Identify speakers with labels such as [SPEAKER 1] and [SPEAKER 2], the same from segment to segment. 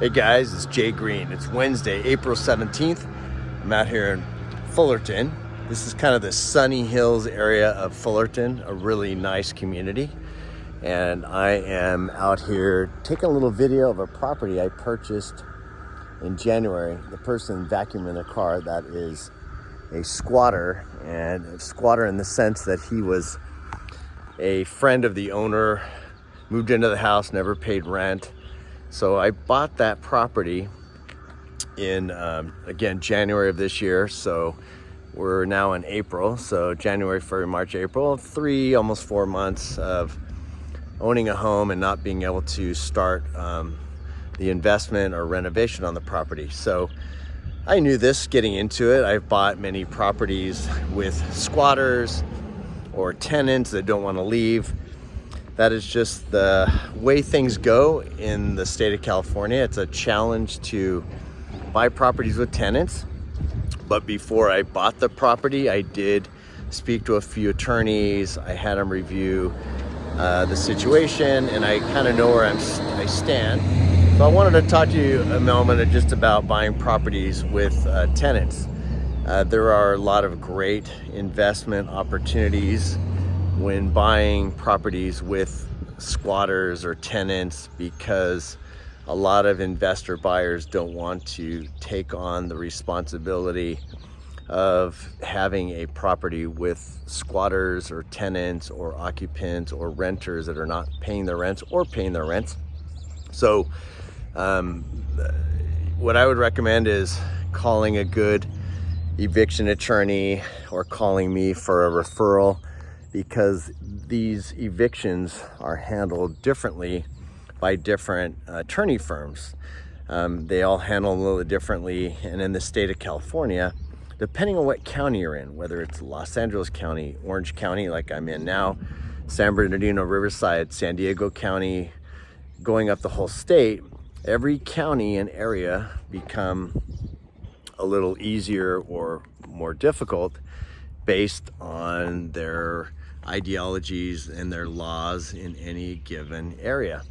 [SPEAKER 1] Hey guys, it's Jay Green. It's Wednesday, April 17th. I'm out here in Fullerton. This is kind of the Sunny Hills area of Fullerton, a really nice community. And I am out here taking a little video of a property I purchased in January. The person vacuuming the car, that is a squatter, and a squatter in the sense that he was a friend of the owner, moved into the house, never paid rent. So I bought that property in, again, January of this year. So we're now in April. So January, February, March, April, almost 4 months of owning a home and not being able to start the investment or renovation on the property. So I knew this getting into it. I've bought many properties with squatters or tenants that don't want to leave. That is just the way things go in the state of California. It's a challenge to buy properties with tenants. But before I bought the property, I did speak to a few attorneys. I had them review the situation, and I kind of know where I stand. So I wanted to talk to you a moment just about buying properties with tenants. There are a lot of great investment opportunities when buying properties with squatters or tenants, because a lot of investor buyers don't want to take on the responsibility of having a property with squatters or tenants or occupants or renters that are not paying their rents or paying their rents. So what I would recommend is calling a good eviction attorney or calling me for a referral, because these evictions are handled differently by different attorney firms. They all handle a little differently, and in the state of California, depending on what county you're in, whether it's Los Angeles County, Orange County like I'm in now, San Bernardino, Riverside, San Diego County, going up the whole state, every county and area become a little easier or more difficult based on their ideologies and their laws in any given area.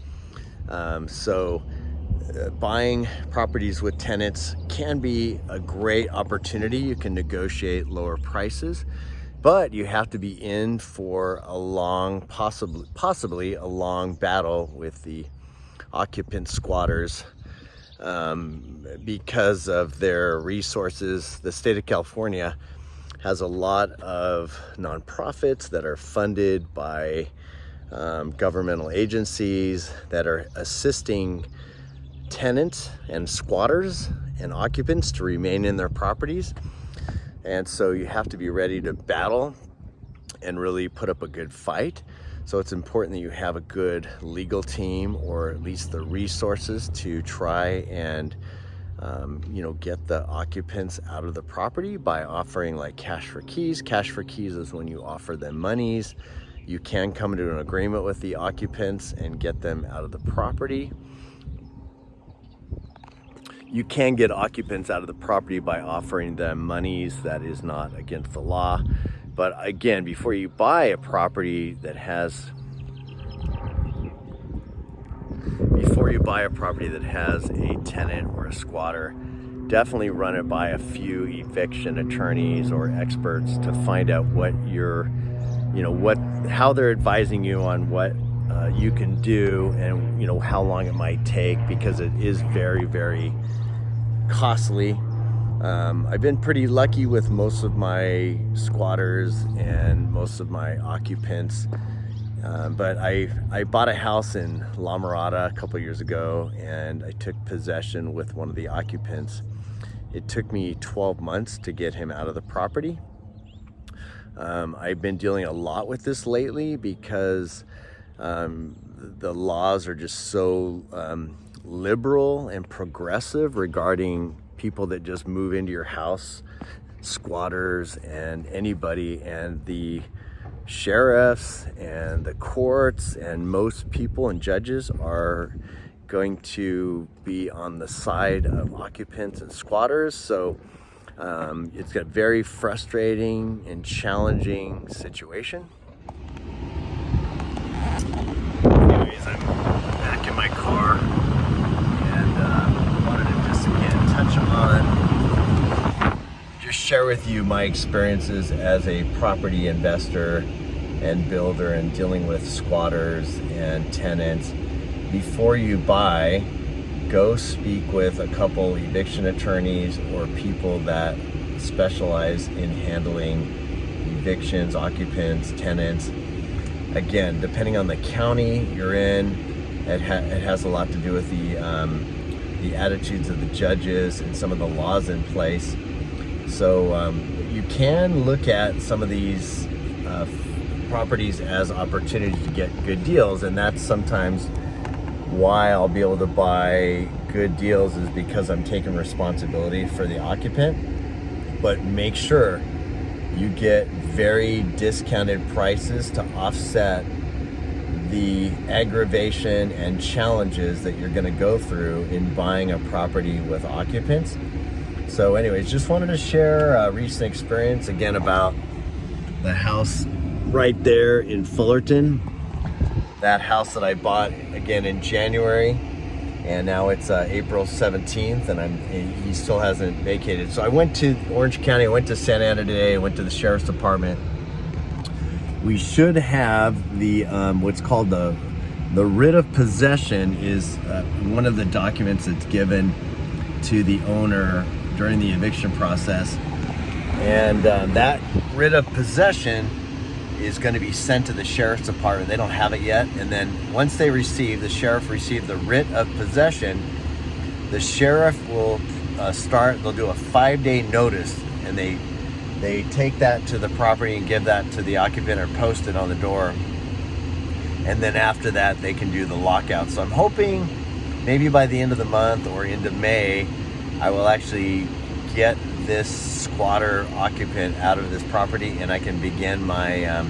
[SPEAKER 1] Buying properties with tenants can be a great opportunity. You can negotiate lower prices, but you have to be in for a long, possibly a long battle with the occupant squatters because of their resources. The state of California has a lot of nonprofits that are funded by governmental agencies that are assisting tenants and squatters and occupants to remain in their properties. And so you have to be ready to battle and really put up a good fight. So it's important that you have a good legal team, or at least the resources to try and get the occupants out of the property by offering like cash for keys. Cash for keys is when you offer them monies. You can come into an agreement with the occupants and get them out of the property. You can get occupants out of the property by offering them monies. That is not against the law. But again, before you buy a property that has a tenant or a squatter, definitely run it by a few eviction attorneys or experts to find out how they're advising you on what you can do, and how long it might take, because it is very, very costly. I've been pretty lucky with most of my squatters and most of my occupants. But I bought a house in La Mirada a couple years ago, and I took possession with one of the occupants. It took me 12 months to get him out of the property. I've been dealing a lot with this lately because the laws are just so liberal and progressive regarding people that just move into your house, squatters and anybody, and the sheriffs and the courts and most people and judges are going to be on the side of occupants and squatters. So it's a very frustrating and challenging situation. Anyways, I'm back in my car, and share with you my experiences as a property investor and builder and dealing with squatters and tenants. Before you buy, go speak with a couple eviction attorneys or people that specialize in handling evictions, occupants, tenants. Again, depending on the county you're in, it has a lot to do with the attitudes of the judges and some of the laws in place. So you can look at some of these properties as opportunities to get good deals, and that's sometimes why I'll be able to buy good deals, is because I'm taking responsibility for the occupant. But make sure you get very discounted prices to offset the aggravation and challenges that you're going to go through in buying a property with occupants. So anyways, just wanted to share a recent experience again about the house right there in Fullerton. That house that I bought again in January, and now it's April 17th, and he still hasn't vacated. So I went to Orange County, I went to Santa Ana today, I went to the Sheriff's Department. We should have the what's called the writ of possession, is one of the documents that's given to the owner during the eviction process, and that writ of possession is going to be sent to the Sheriff's Department. They don't have it yet, and then once the sheriff received the writ of possession, the sheriff will they'll do a 5-day notice, and they take that to the property and give that to the occupant or post it on the door, and then after that they can do the lockout. So I'm hoping maybe by the end of the month or into May, I will actually get this squatter occupant out of this property, and I can begin my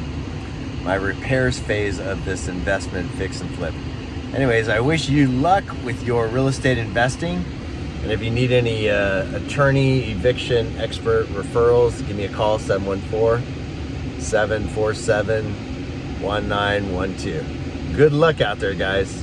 [SPEAKER 1] my repairs phase of this investment fix and flip. Anyways, I wish you luck with your real estate investing, and if you need any attorney, eviction expert referrals, give me a call, 714-747-1912. Good luck out there, guys.